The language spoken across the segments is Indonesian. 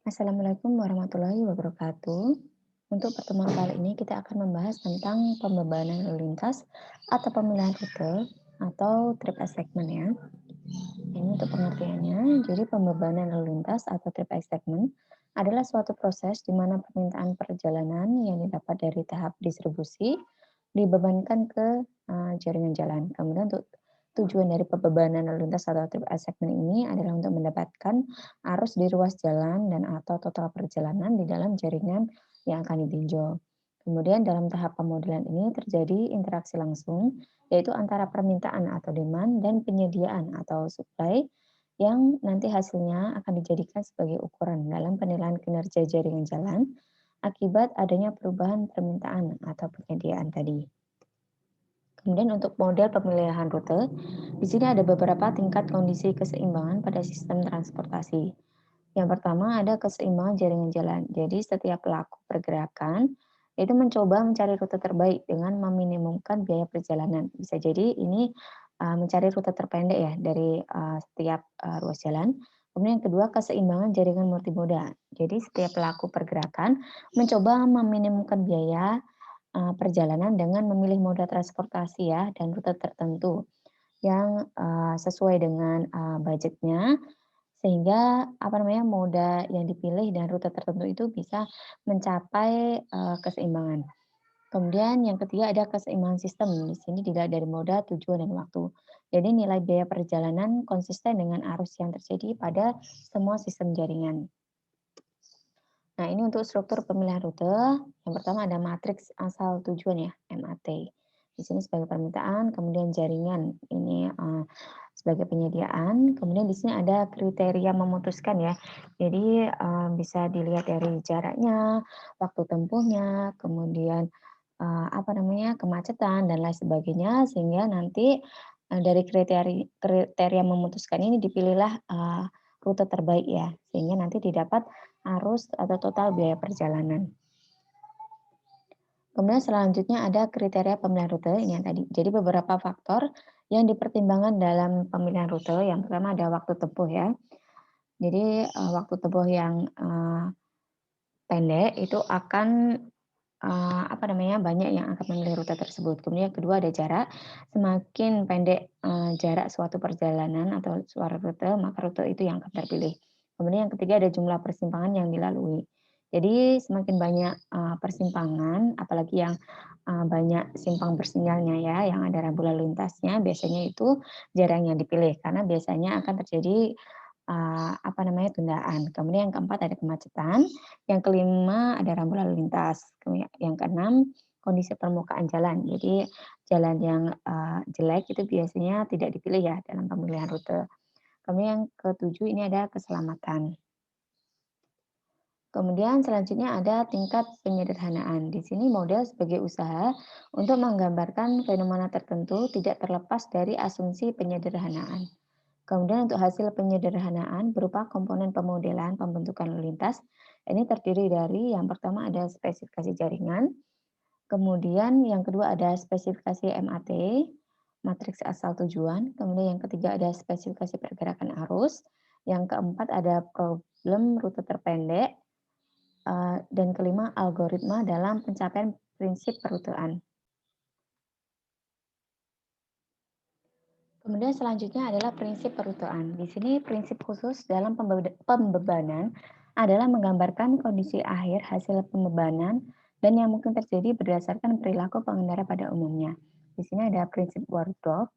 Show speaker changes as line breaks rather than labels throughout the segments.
Assalamualaikum warahmatullahi wabarakatuh. Untuk pertemuan kali ini kita akan membahas tentang pembebanan lalu lintas atau pemilihan rute atau trip assignment ya. Ini untuk pengertiannya, jadi pembebanan lalu lintas atau trip assignment adalah suatu proses di mana permintaan perjalanan yang didapat dari tahap distribusi dibebankan ke jaringan jalan. Kemudian untuk tujuan dari pembebanan lalu lintas atau trip assignment ini adalah untuk mendapatkan arus di ruas jalan dan atau total perjalanan di dalam jaringan yang akan ditinjau. Kemudian dalam tahap pemodelan ini terjadi interaksi langsung yaitu antara permintaan atau demand dan penyediaan atau supply yang nanti hasilnya akan dijadikan sebagai ukuran dalam penilaian kinerja jaringan jalan akibat adanya perubahan permintaan atau penyediaan tadi. Kemudian untuk model pemilihan rute, di sini ada beberapa tingkat kondisi keseimbangan pada sistem transportasi. Yang pertama ada keseimbangan jaringan jalan. Jadi setiap pelaku pergerakan itu mencoba mencari rute terbaik dengan meminimumkan biaya perjalanan. Bisa jadi ini mencari rute terpendek ya dari setiap ruas jalan. Kemudian yang kedua keseimbangan jaringan multimoda. Jadi setiap pelaku pergerakan mencoba meminimumkan biaya perjalanan dengan memilih moda transportasi ya dan rute tertentu yang sesuai dengan budgetnya sehingga, apa namanya, moda yang dipilih dan rute tertentu itu bisa mencapai, keseimbangan. Kemudian yang ketiga ada keseimbangan sistem, di sini dilihat dari moda, tujuan, dan waktu. Jadi nilai biaya perjalanan konsisten dengan arus yang terjadi pada semua sistem jaringan. Nah, ini untuk struktur pemilihan rute. Yang pertama ada matriks asal tujuan ya, MAT. Di sini sebagai permintaan, kemudian jaringan ini sebagai penyediaan, kemudian di sini ada kriteria memutuskan ya. Jadi bisa dilihat dari jaraknya, waktu tempuhnya, kemudian apa namanya kemacetan dan lain sebagainya, sehingga nanti dari kriteria memutuskan ini dipilihlah rute terbaik ya, sehingga nanti didapat arus atau total biaya perjalanan. Kemudian selanjutnya ada kriteria pemilihan rute, ini yang tadi. Jadi beberapa faktor yang dipertimbangkan dalam pemilihan rute, yang pertama ada waktu tempuh ya. Jadi, waktu tempuh yang, pendek itu akan, apa namanya, banyak yang akan memilih rute tersebut. Kemudian yang kedua ada jarak, semakin pendek, jarak suatu perjalanan atau suatu rute, maka rute itu yang akan terpilih. Kemudian yang ketiga ada jumlah persimpangan yang dilalui. Jadi semakin banyak, persimpangan, apalagi yang, banyak simpang bersinyalnya ya, yang ada rambu lalu lintasnya, biasanya itu jarang yang dipilih, karena biasanya akan terjadi, apa namanya, tundaan. Kemudian yang keempat ada kemacetan, yang kelima ada rambu lalu lintas, yang keenam kondisi permukaan jalan. Jadi jalan yang, jelek itu biasanya tidak dipilih ya dalam pemilihan rute. Kemudian yang ketujuh ini ada keselamatan. Kemudian selanjutnya ada tingkat penyederhanaan. Di sini model sebagai usaha untuk menggambarkan fenomena tertentu tidak terlepas dari asumsi penyederhanaan. Kemudian untuk hasil penyederhanaan berupa komponen pemodelan pembentukan lalu lintas. Ini terdiri dari yang pertama ada spesifikasi jaringan, kemudian yang kedua ada spesifikasi MAT, matriks asal tujuan, kemudian yang ketiga ada spesifikasi pergerakan arus, yang keempat ada problem rute terpendek, dan kelima algoritma dalam pencapaian prinsip perutean. Kemudian selanjutnya adalah prinsip perutean. Di sini prinsip khusus dalam pembebanan adalah menggambarkan kondisi akhir hasil pembebanan dan yang mungkin terjadi berdasarkan perilaku pengendara pada umumnya. Di sini ada prinsip Wardrop.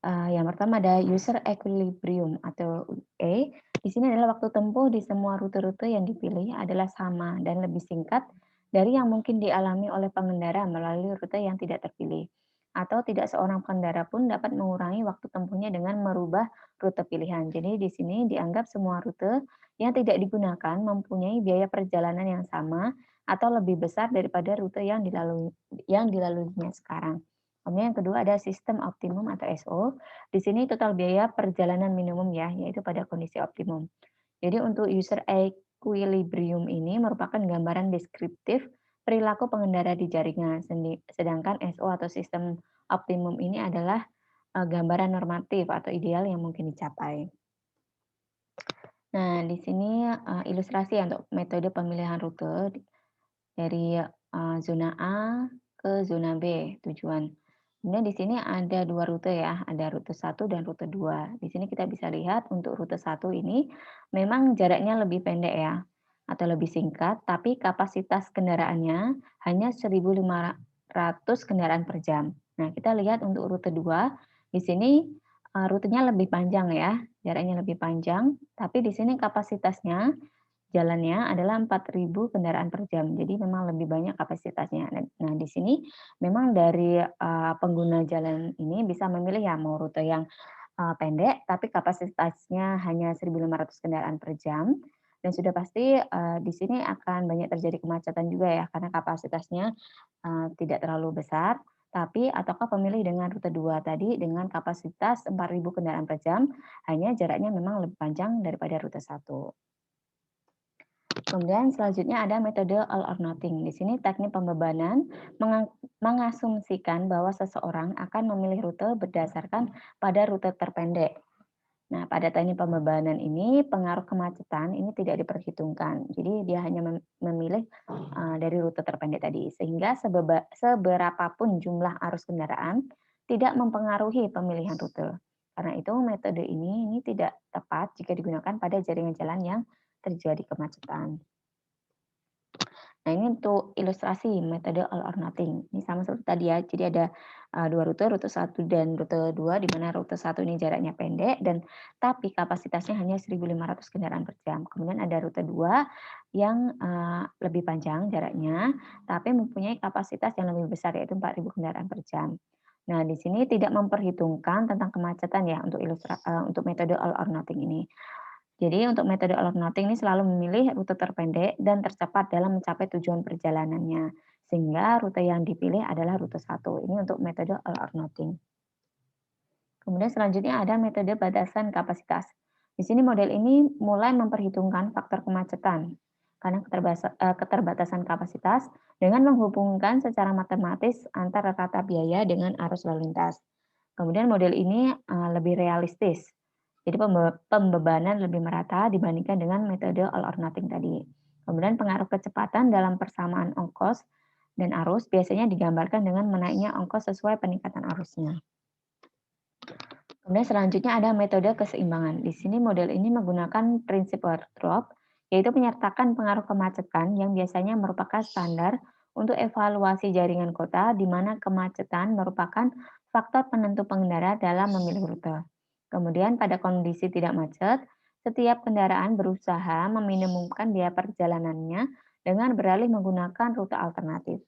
Yang pertama ada user equilibrium atau UE. Di sini adalah waktu tempuh di semua rute-rute yang dipilih adalah sama dan lebih singkat dari yang mungkin dialami oleh pengendara melalui rute yang tidak terpilih. Atau tidak seorang pengendara pun dapat mengurangi waktu tempuhnya dengan merubah rute pilihan. Jadi di sini dianggap semua rute yang tidak digunakan mempunyai biaya perjalanan yang sama atau lebih besar daripada rute yang dilaluinya sekarang. Kemudian yang kedua ada sistem optimum atau SO. Di sini total biaya perjalanan minimum ya, yaitu pada kondisi optimum. Jadi untuk user equilibrium ini merupakan gambaran deskriptif perilaku pengendara di jaringan. Sedangkan SO atau sistem optimum ini adalah gambaran normatif atau ideal yang mungkin dicapai. Nah, di sini, ilustrasi ya untuk metode pemilihan rute dari, zona A ke zona B tujuan. Kemudian di sini ada 2 rute ya, ada rute 1 dan rute 2. Di sini kita bisa lihat untuk rute 1 ini memang jaraknya lebih pendek ya, atau lebih singkat, tapi kapasitas kendaraannya hanya 1.500 kendaraan per jam. Nah, kita lihat untuk rute 2, di sini, rutenya lebih panjang ya, jaraknya lebih panjang, tapi di sini kapasitasnya jalannya adalah 4.000 kendaraan per jam, jadi memang lebih banyak kapasitasnya. Nah, di sini memang dari, pengguna jalan ini bisa memilih ya mau rute yang, pendek tapi kapasitasnya hanya 1.500 kendaraan per jam, dan sudah pasti, di sini akan banyak terjadi kemacetan juga ya karena kapasitasnya, tidak terlalu besar, tapi ataukah pemilih dengan rute 2 tadi dengan kapasitas 4.000 kendaraan per jam, hanya jaraknya memang lebih panjang daripada rute 1. Kemudian selanjutnya ada metode all or nothing. Di sini teknik pembebanan mengasumsikan bahwa seseorang akan memilih rute berdasarkan pada rute terpendek. Nah, pada teknik pembebanan ini pengaruh kemacetan ini tidak diperhitungkan. Jadi dia hanya memilih dari rute terpendek tadi, sehingga seberapapun jumlah arus kendaraan tidak mempengaruhi pemilihan rute. Karena itu metode ini tidak tepat jika digunakan pada jaringan jalan yang terjadi kemacetan. Nah, ini untuk ilustrasi metode all or nothing. Ini sama seperti tadi ya, jadi ada, 2 rute, rute 1 dan rute 2, di mana rute 1 ini jaraknya pendek dan tapi kapasitasnya hanya 1.500 kendaraan per jam. Kemudian ada rute 2 yang, lebih panjang jaraknya, tapi mempunyai kapasitas yang lebih besar, yaitu 4.000 kendaraan per jam. Nah, di sini tidak memperhitungkan tentang kemacetan ya untuk metode all or nothing ini. Jadi untuk metode all or nothing ini selalu memilih rute terpendek dan tercepat dalam mencapai tujuan perjalanannya. Sehingga rute yang dipilih adalah rute 1. Ini untuk metode all or nothing. Kemudian selanjutnya ada metode batasan kapasitas. Di sini model ini mulai memperhitungkan faktor kemacetan karena keterbatasan kapasitas dengan menghubungkan secara matematis antara rata biaya dengan arus lalu lintas. Kemudian model ini lebih realistis. Jadi pembebanan lebih merata dibandingkan dengan metode all or nothing tadi. Kemudian pengaruh kecepatan dalam persamaan ongkos dan arus biasanya digambarkan dengan menaiknya ongkos sesuai peningkatan arusnya. Kemudian selanjutnya ada metode keseimbangan. Di sini model ini menggunakan prinsip Wardrop, yaitu menyertakan pengaruh kemacetan yang biasanya merupakan standar untuk evaluasi jaringan kota, di mana kemacetan merupakan faktor penentu pengendara dalam memilih rute. Kemudian pada kondisi tidak macet, setiap kendaraan berusaha meminimumkan biaya perjalanannya dengan beralih menggunakan rute alternatif.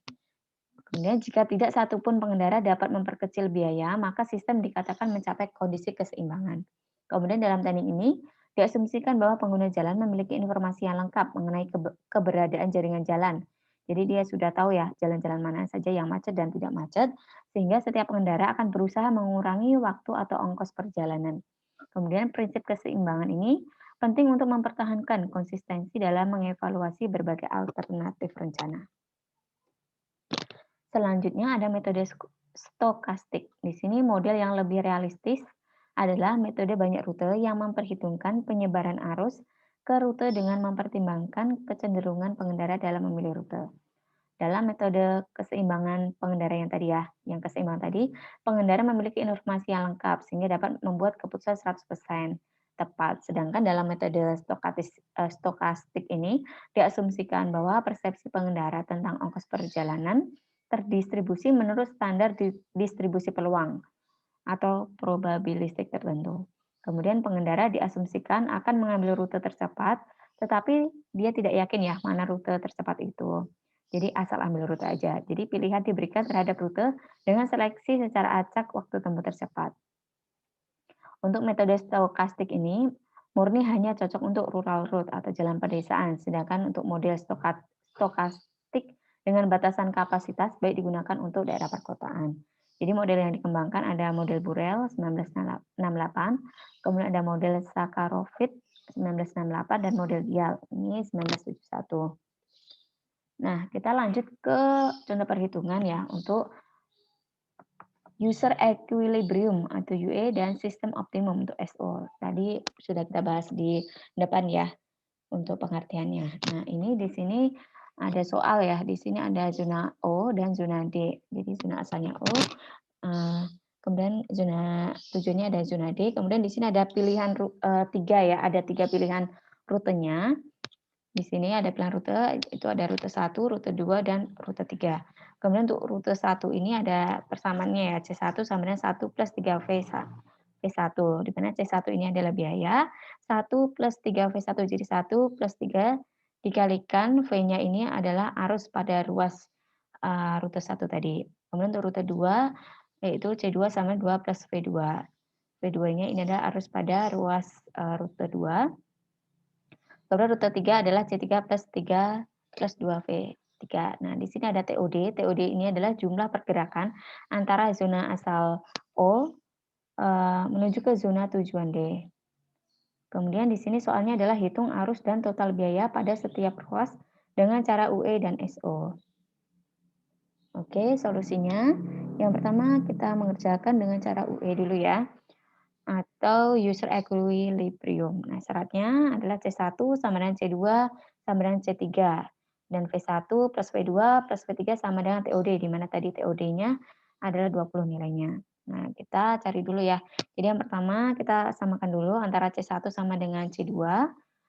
Kemudian jika tidak satupun pengendara dapat memperkecil biaya, maka sistem dikatakan mencapai kondisi keseimbangan. Kemudian dalam teknik ini, diasumsikan bahwa pengguna jalan memiliki informasi yang lengkap mengenai keberadaan jaringan jalan. Jadi dia sudah tahu ya jalan-jalan mana saja yang macet dan tidak macet, sehingga setiap pengendara akan berusaha mengurangi waktu atau ongkos perjalanan. Kemudian prinsip keseimbangan ini penting untuk mempertahankan konsistensi dalam mengevaluasi berbagai alternatif rencana. Selanjutnya ada metode stokastik. Di sini model yang lebih realistis adalah metode banyak rute yang memperhitungkan penyebaran arus ke rute dengan mempertimbangkan kecenderungan pengendara dalam memilih rute. Dalam metode keseimbangan pengendara yang tadi ya, yang keseimbangan tadi, pengendara memiliki informasi yang lengkap sehingga dapat membuat keputusan 100% tepat. Sedangkan dalam metode stokastik ini diasumsikan bahwa persepsi pengendara tentang ongkos perjalanan terdistribusi menurut standar distribusi peluang atau probabilistik tertentu. Kemudian pengendara diasumsikan akan mengambil rute tercepat, tetapi dia tidak yakin ya mana rute tercepat itu. Jadi asal ambil rute aja. Jadi pilihan diberikan terhadap rute dengan seleksi secara acak waktu tempuh tercepat. Untuk metode stokastik ini murni hanya cocok untuk rural road atau jalan pedesaan, sedangkan untuk model stokastik dengan batasan kapasitas baik digunakan untuk daerah perkotaan. Jadi model yang dikembangkan ada model Burrell 1968, kemudian ada model Sakharovit 1968 dan model Dial ini 1971. Nah, kita lanjut ke contoh perhitungan ya untuk user equilibrium atau UE, dan sistem optimum untuk SO. Tadi sudah kita bahas di depan ya untuk pengertiannya. Nah, ini di sini ada soal ya, di sini ada zona O dan zona D. Jadi zona asalnya O, kemudian zona tujuannya ada zona D, kemudian di sini ada pilihan 3 ya, ada 3 pilihan rutenya. Di sini ada pilihan rute, itu ada rute 1, rute 2, dan rute 3. Kemudian untuk rute 1 ini ada persamaannya ya, C1 sama dengan 1 plus 3V1, di mana C1 ini adalah biaya, 1 plus 3V1 jadi 1 plus 3 dikalikan V-nya ini adalah arus pada ruas rute 1 tadi. Kemudian untuk rute 2, yaitu C2 sama 2 plus V2. V2-nya ini adalah arus pada ruas rute 2. Kemudian rute 3 adalah C3 plus 3 plus 2V3. Nah, di sini ada TOD. TOD ini adalah jumlah pergerakan antara zona asal O menuju ke zona tujuan D. Kemudian di sini soalnya adalah hitung arus dan total biaya pada setiap ruas dengan cara UE dan SO. Oke, solusinya. Yang pertama kita mengerjakan dengan cara UE dulu ya, atau user equilibrium. Nah, syaratnya adalah C1 sama dengan C2 sama dengan C3. Dan V1 plus V2 plus V3 sama dengan TOD, di mana tadi TOD-nya adalah 20 nilainya. Nah, kita cari dulu ya. Jadi yang pertama kita samakan dulu antara C1 sama dengan C2.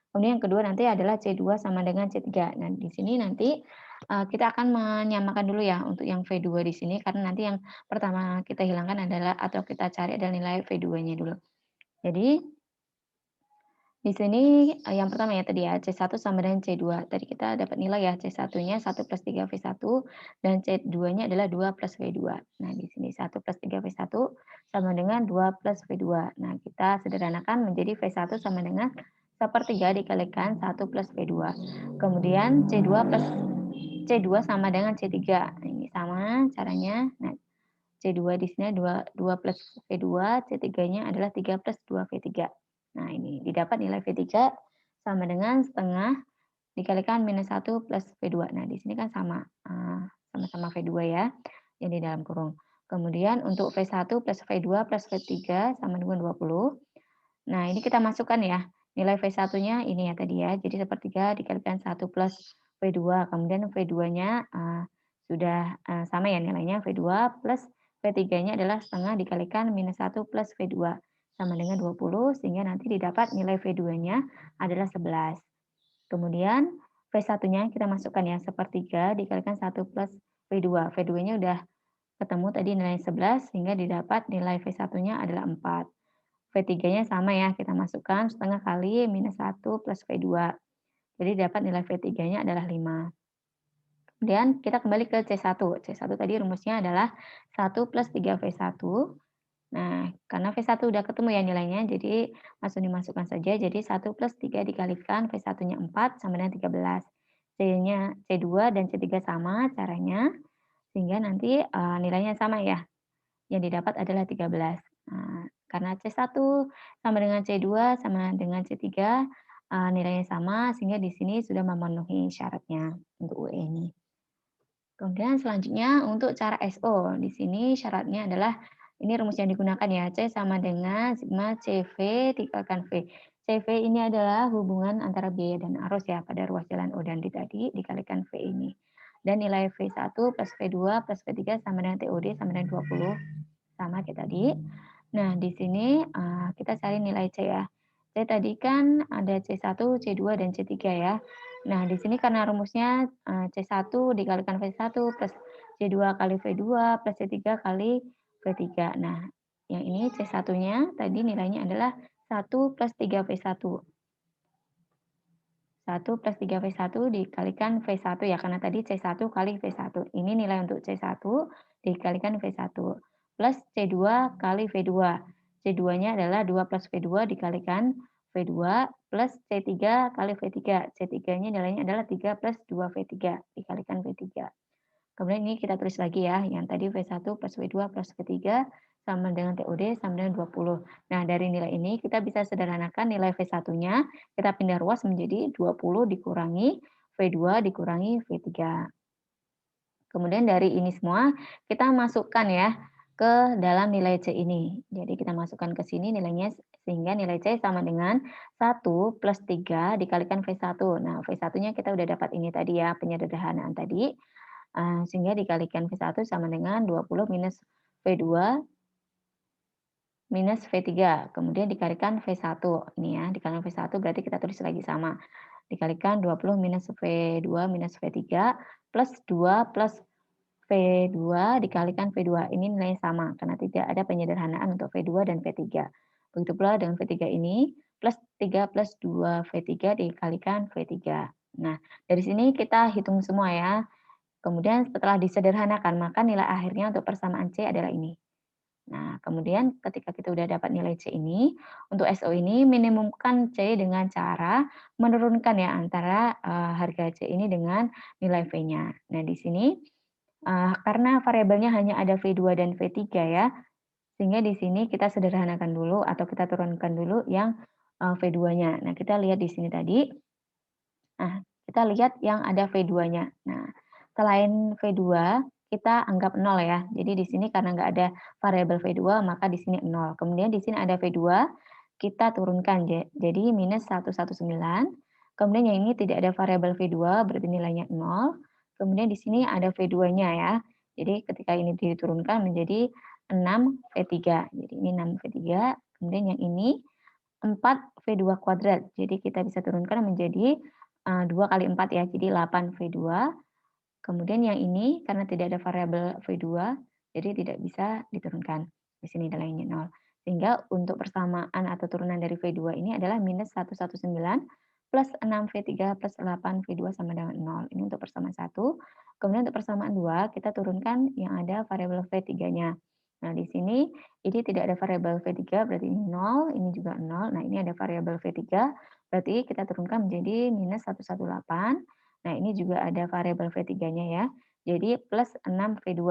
Kemudian yang kedua nanti adalah C2 sama dengan C3. Nah, di sini nanti kita akan menyamakan dulu ya untuk yang V2 di sini, karena nanti yang pertama kita hilangkan adalah atau kita cari adalah nilai V2-nya dulu. Jadi di sini yang pertama ya tadi ya C1 sama dengan C2. Tadi kita dapat nilai ya C1-nya 1 plus 3V1 dan C2-nya adalah 2 plus V2. Nah, di sini 1 plus 3V1 sama dengan 2 plus V2. Nah, kita sederhanakan menjadi V1 sama dengan 1/3 dikalikan 1 plus V2. Kemudian C2 plus C2 sama dengan C3. Nah, ini sama caranya. Nah, C2 di sini 2 plus V2, C3-nya adalah 3 plus 2V3. Nah, ini didapat nilai V3 sama dengan setengah dikalikan minus 1 plus V2. Nah, di sini kan sama, sama-sama V2 ya, yang di dalam kurung. Kemudian untuk V1 plus V2 plus V3 sama dengan 20. Nah, ini kita masukkan ya, nilai V1-nya ini ya tadi ya, jadi 1/3 dikalikan 1 plus V2, kemudian V2-nya sudah sama ya nilainya, V2 plus V3-nya adalah setengah dikalikan minus 1 plus V2, sama dengan 20, sehingga nanti didapat nilai V2-nya adalah 11. Kemudian V1-nya kita masukkan ya, 1/3 dikalikan 1 plus V2. V2-nya udah ketemu tadi nilai 11, sehingga didapat nilai V1-nya adalah 4. V3-nya sama ya, kita masukkan setengah kali minus 1 plus V2. Jadi dapat nilai V3-nya adalah 5. Kemudian kita kembali ke C1. C1 tadi rumusnya adalah 1 plus 3V1. Nah, karena V1 udah ketemu ya nilainya, jadi langsung dimasukkan saja. Jadi 1 plus 3 dikalikan V1-nya 4 sama dengan 13. C-nya C2 dan C3 sama caranya, sehingga nanti nilainya sama ya. Yang didapat adalah 13. Nah, karena C1 sama dengan C2 sama dengan C3 nilainya sama, sehingga di sini sudah memenuhi syaratnya untuk UE ini. Kemudian selanjutnya untuk cara SO, di sini syaratnya adalah ini rumus yang digunakan ya, C sama dengan sigma CV dikalikan V. CV ini adalah hubungan antara biaya dan arus ya pada ruas jalan O dan D tadi dikalikan V ini. Dan nilai V1 plus V2 plus V3 sama dengan TOD sama dengan 20, sama kayak tadi. Nah, di sini kita cari nilai C ya. C tadi kan ada C1, C2, dan C3 ya. Nah, di sini karena rumusnya C1 dikalikan V1 plus C2 kali V2 plus C3 kali V3. Nah, yang ini C1-nya tadi nilainya adalah 1 plus 3V1. 1 plus 3V1 dikalikan V1 ya, karena tadi C1 kali V1. Ini nilai untuk C1 dikalikan V1. Plus C2 kali V2. C2-nya adalah 2 plus V2 dikalikan V2 plus C3 kali V3. C3-nya nilainya adalah 3 plus 2V3 dikalikan V3. Kemudian ini kita tulis lagi ya, yang tadi V1 plus V2 plus V3 sama dengan TOD sama dengan 20. Nah, dari nilai ini kita bisa sederhanakan nilai V1-nya, kita pindah ruas menjadi 20 dikurangi V2 dikurangi V3. Kemudian dari ini semua kita masukkan ya, ke dalam nilai C ini. Jadi kita masukkan ke sini nilainya sehingga nilai C sama dengan 1 + 3 dikalikan V1. Nah, V1-nya kita udah dapat ini tadi ya, penyederhanaan tadi. Sehingga dikalikan V1 sama dengan 20 minus V2 minus V3. Kemudian dikalikan V1. Ini ya, dikalikan V1 berarti kita tulis lagi sama. Dikalikan 20 minus V2 minus V3 plus 2 plus V2 dikalikan V2. Ini nilainya sama karena tidak ada penyederhanaan untuk V2 dan V3. Begitu pula dengan V3 ini plus 3 plus 2 V3 dikalikan V3. Nah, dari sini kita hitung semua ya. Kemudian setelah disederhanakan, maka nilai akhirnya untuk persamaan C adalah ini. Nah, kemudian ketika kita udah dapat nilai C ini, untuk SO ini minimumkan C dengan cara menurunkan ya antara harga C ini dengan nilai V-nya. Nah, di sini karena variabelnya hanya ada V2 dan V3 ya, sehingga di sini kita sederhanakan dulu atau kita turunkan dulu yang V2-nya. Nah, kita lihat di sini tadi. Nah, kita lihat yang ada V2-nya. Nah, selain V2, kita anggap 0 ya. Jadi di sini karena nggak ada variabel V2, maka di sini 0. Kemudian di sini ada V2, kita turunkan. Jadi minus 119. Kemudian yang ini tidak ada variabel V2, berarti nilainya 0. Kemudian di sini ada V2-nya ya. Jadi ketika ini diturunkan menjadi 6 V3. Jadi ini 6 V3. Kemudian yang ini 4 V2 kuadrat. Jadi kita bisa turunkan menjadi 2 kali 4 ya, jadi 8 V2. Kemudian yang ini karena tidak ada variabel V2, jadi tidak bisa diturunkan. Di sini nilainya 0. Sehingga untuk persamaan atau turunan dari V2 ini adalah minus 119 plus 6 V3 plus 8 V2 sama dengan 0. Ini untuk persamaan 1. Kemudian untuk persamaan 2, kita turunkan yang ada variabel V3-nya. Nah, di sini ini tidak ada variabel V3, berarti ini 0, ini juga 0. Nah, ini ada variabel V3, berarti kita turunkan menjadi minus 118. Nah, ini juga ada variabel V3-nya ya. Jadi plus 6 V2,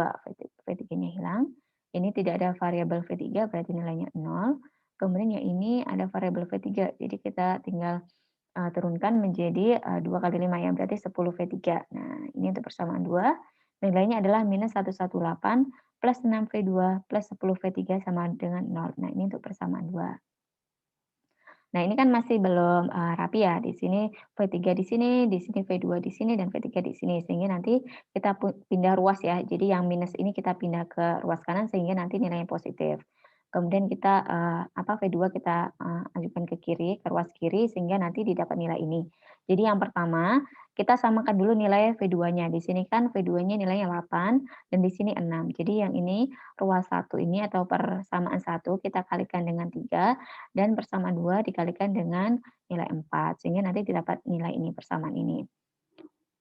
V3-nya hilang. Ini tidak ada variabel V3, berarti nilainya 0. Kemudian yang ini ada variabel V3, jadi kita tinggal turunkan menjadi 2 kali 5 ya, berarti 10 V3. Nah, ini untuk persamaan 2, nilainya adalah minus 118 plus 6 V2 plus 10 V3 sama dengan 0. Nah, ini untuk persamaan 2. Nah, ini kan masih belum, rapi ya, di sini V3 di sini V2 di sini, dan V3 di sini. Sehingga nanti kita pindah ruas ya, jadi yang minus ini kita pindah ke ruas kanan sehingga nanti nilainya positif. Kemudian kita, V2 kita, ajukan ke kiri, ke ruas kiri sehingga nanti didapat nilai ini. Jadi yang pertama, kita samakan dulu nilai V2-nya. Di sini kan V2-nya nilainya 8 dan di sini 6. Jadi yang ini ruas 1 ini atau persamaan 1 kita kalikan dengan 3 dan persamaan 2 dikalikan dengan nilai 4 sehingga nanti didapat nilai ini, persamaan ini.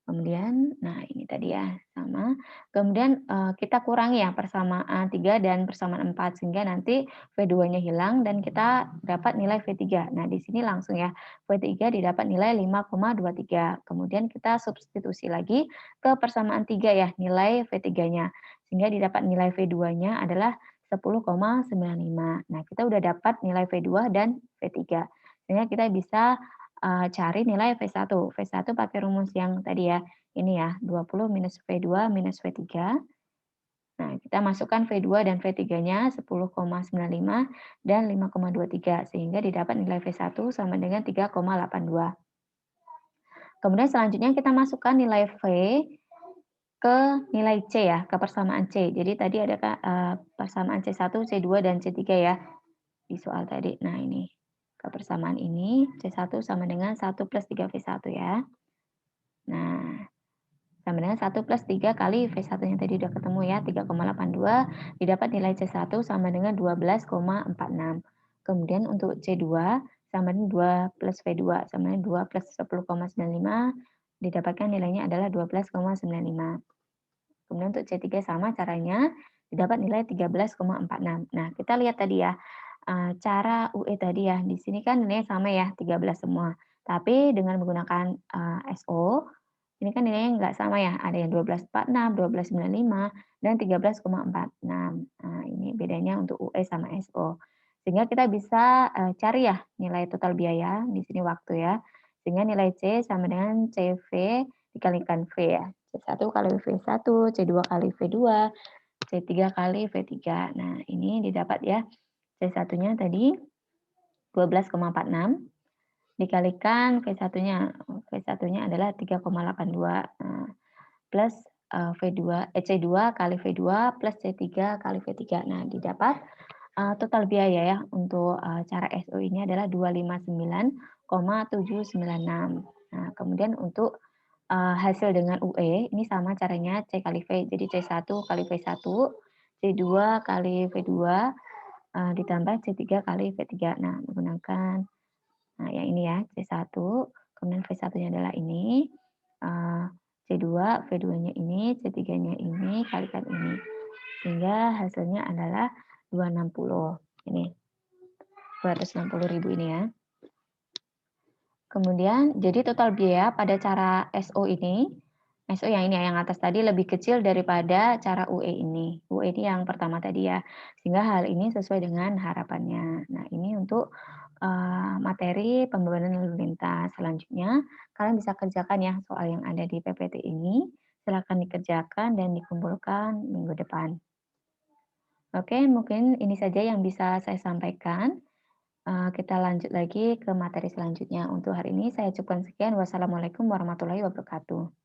Kemudian, nah ini tadi ya, sama. Kemudian, kita kurangi ya persamaan 3 dan persamaan 4 sehingga nanti V2-nya hilang dan kita dapat nilai V3. Nah, di sini langsung ya, V3 didapat nilai 5,23. Kemudian kita substitusi lagi ke persamaan 3 ya, nilai V3-nya. Sehingga didapat nilai V2-nya adalah 10,95. Nah, kita udah dapat nilai V2 dan V3. Sehingga kita bisa cari nilai V1. V1 pakai rumus yang tadi ya, ini ya, 20 minus V2 minus V3. Nah, kita masukkan V2 dan V3-nya 10,95 dan 5,23 sehingga didapat nilai V1 sama dengan 3,82. Kemudian selanjutnya kita masukkan nilai V ke nilai C ya, ke persamaan C. Jadi tadi ada persamaan C1, C2, dan C3 ya di soal tadi. Nah, ini kebersamaan ini C1 sama dengan 1 plus 3V1 ya. Nah, sama dengan 1 plus 3 kali V1 yang tadi udah ketemu ya, 3,82, didapat nilai C1 sama dengan 12,46. Kemudian untuk C2 sama dengan 2 plus V2 sama dengan 2 plus 10,95, didapatkan nilainya adalah 12,95. Kemudian untuk C3 sama caranya, didapat nilai 13,46. Nah, kita lihat tadi ya, cara UE tadi ya, di sini kan nilainya sama ya, 13 semua. Tapi dengan menggunakan, SO, ini kan nilainya nggak sama ya, ada yang 12,46, 12,95, dan 13,46. Nah, ini bedanya untuk UE sama SO. Sehingga kita bisa, cari ya nilai total biaya, di sini waktu ya, sehingga nilai C sama dengan CV dikalikan V ya. C1 kali V1, C2 kali V2, C3 kali V3. Nah, ini didapat ya. C1-nya tadi 12,46 dikalikan V1-nya. V1-nya adalah 3,82. Nah, plus C2 kali V2 plus C3 kali V3. Nah, didapat total biaya ya untuk cara SO ini adalah 259,796. Nah, kemudian untuk hasil dengan UE ini sama caranya C kali V. Jadi C1 kali V1, C2 kali V2 ditambah C3 kali V3. Nah, menggunakan yang ini ya, C1, kemudian V1-nya adalah ini, C2, V2-nya ini, C3-nya ini, kalikan ini. Sehingga hasilnya adalah 260. Ini, 260.000 ini ya. Kemudian, jadi total biaya pada cara SO ini, SO yang ini ya, yang atas tadi lebih kecil daripada cara UE ini. UE ini yang pertama tadi ya. Sehingga hal ini sesuai dengan harapannya. Nah, ini untuk materi pembebanan lalu lintas. Selanjutnya, kalian bisa kerjakan ya soal yang ada di PPT ini. Silakan dikerjakan dan dikumpulkan minggu depan. Oke, mungkin ini saja yang bisa saya sampaikan. Kita lanjut lagi ke materi selanjutnya. Untuk hari ini saya cukupkan sekian. Wassalamualaikum warahmatullahi wabarakatuh.